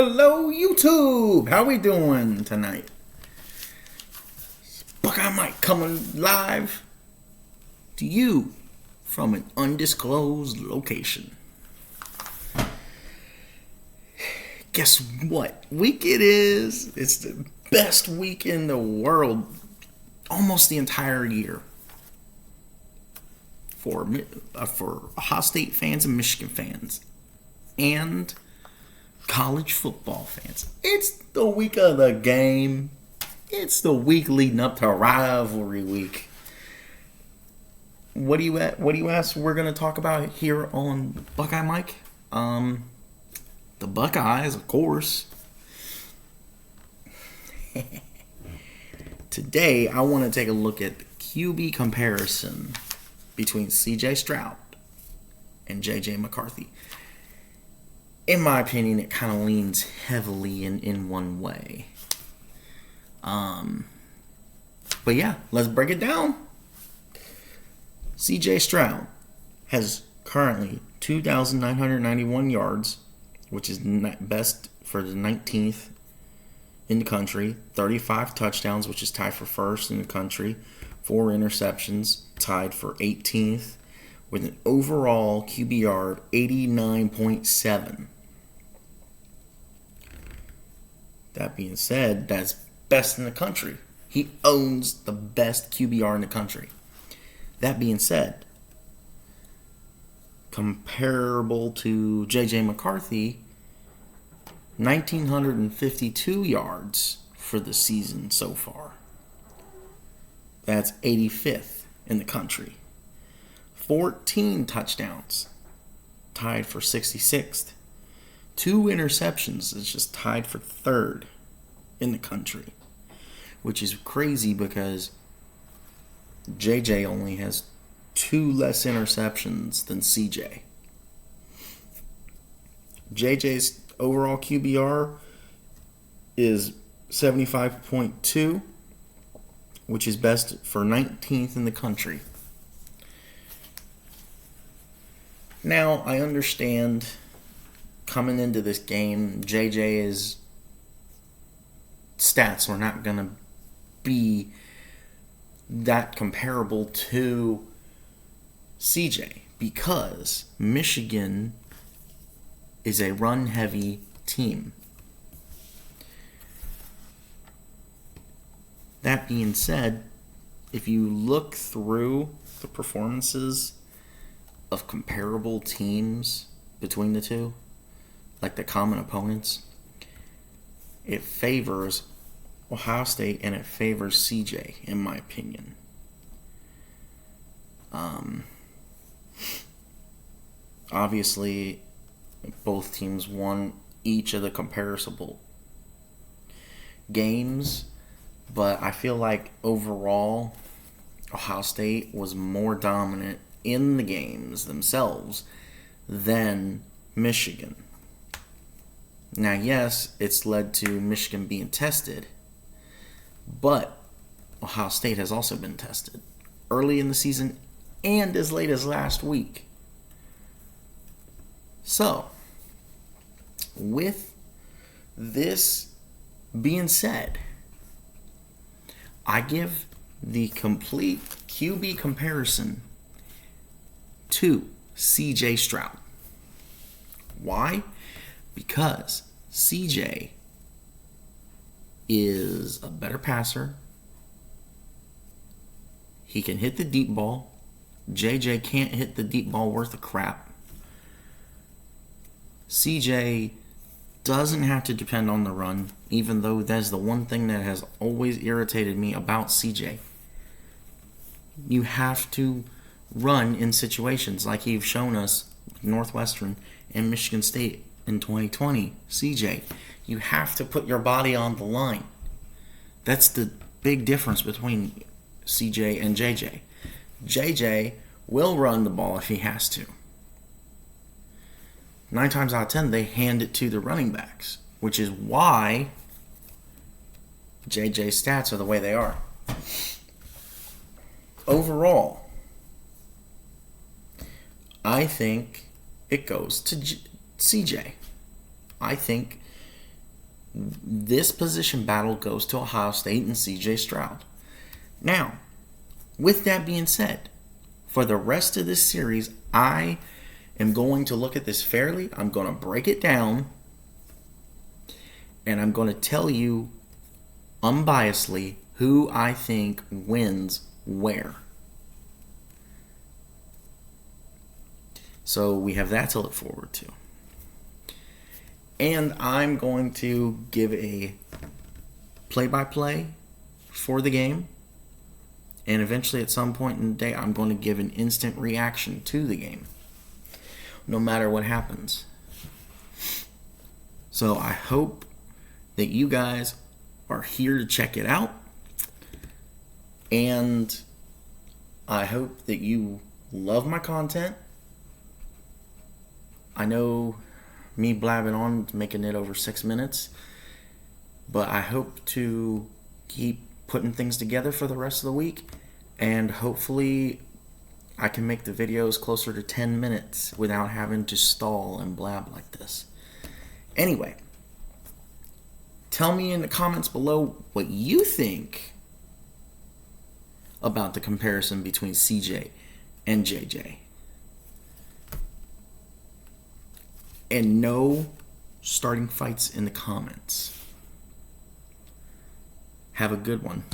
Hello, YouTube! How we doing tonight? Buckeye Mike coming live to you from an undisclosed location. Guess what week it is? It's the best week in the world, almost the entire year, for Ohio State fans and Michigan fans, and college football fans. It's the week of the game. It's the week leading up to Rivalry week. What do you ask? We're gonna talk about here on Buckeye Mike. The Buckeyes, of course. Today, I want to take a look at the QB comparison between CJ Stroud and JJ McCarthy. In my opinion, it kind of leans heavily in one way. But yeah, let's break it down. CJ Stroud has currently 2,991 yards, which is best for the 19th in the country. 35 touchdowns, which is tied for first in the country. 4 interceptions, tied for 18th, with an overall QBR 89.7. That being said, that's best in the country. He owns the best QBR in the country. That being said, comparable to JJ McCarthy, 1,952 yards for the season so far. That's 85th in the country. 14 touchdowns, tied for 66th. 2 interceptions is just tied for 3rd in the country, which is crazy because JJ only has 2 less interceptions than CJ. JJ's overall QBR is 75.2, which is best for 19th in the country. Now, I understand coming into this game, JJ's stats are not going to be that comparable to CJ because Michigan is a run-heavy team. That being said, if you look through the performances of comparable teams between the two, like the common opponents, it favors Ohio State and it favors CJ, in my opinion. Obviously, both teams won each of the comparable games, but I feel like overall, Ohio State was more dominant in the games themselves than Michigan. Now, yes, it's led to Michigan being tested, but Ohio State has also been tested early in the season and as late as last week. So, with this being said, I give the complete QB comparison to CJ Stroud. Why? Because CJ is a better passer. He can hit the deep ball. JJ can't hit the deep ball worth of crap. CJ doesn't have to depend on the run, even though that's the one thing that has always irritated me about CJ. You have to run in situations like you've shown us with Northwestern and Michigan State in 2020. CJ, you have to put your body on the line. That's the big difference between CJ and JJ. JJ will run the ball if he has to. 9 times out of 10, they hand it to the running backs, which is why JJ's stats are the way they are. Overall, I think it goes to CJ. I think this position battle goes to Ohio State and CJ Stroud. Now, with that being said, for the rest of this series, I am going to look at this fairly. I'm going to break it down, and I'm going to tell you unbiasedly who I think wins where. So we have that to look forward to. And I'm going to give a play-by-play for the game. And eventually at some point in the day, I'm going to give an instant reaction to the game, no matter what happens. So I hope that you guys are here to check it out. And I hope that you love my content. I know me blabbing on, making it over 6 minutes, but I hope to keep putting things together for the rest of the week, and hopefully I can make the videos closer to 10 minutes without having to stall and blab like this. Anyway, tell me in the comments below what you think about the comparison between CJ and JJ. And no starting fights in the comments. Have a good one.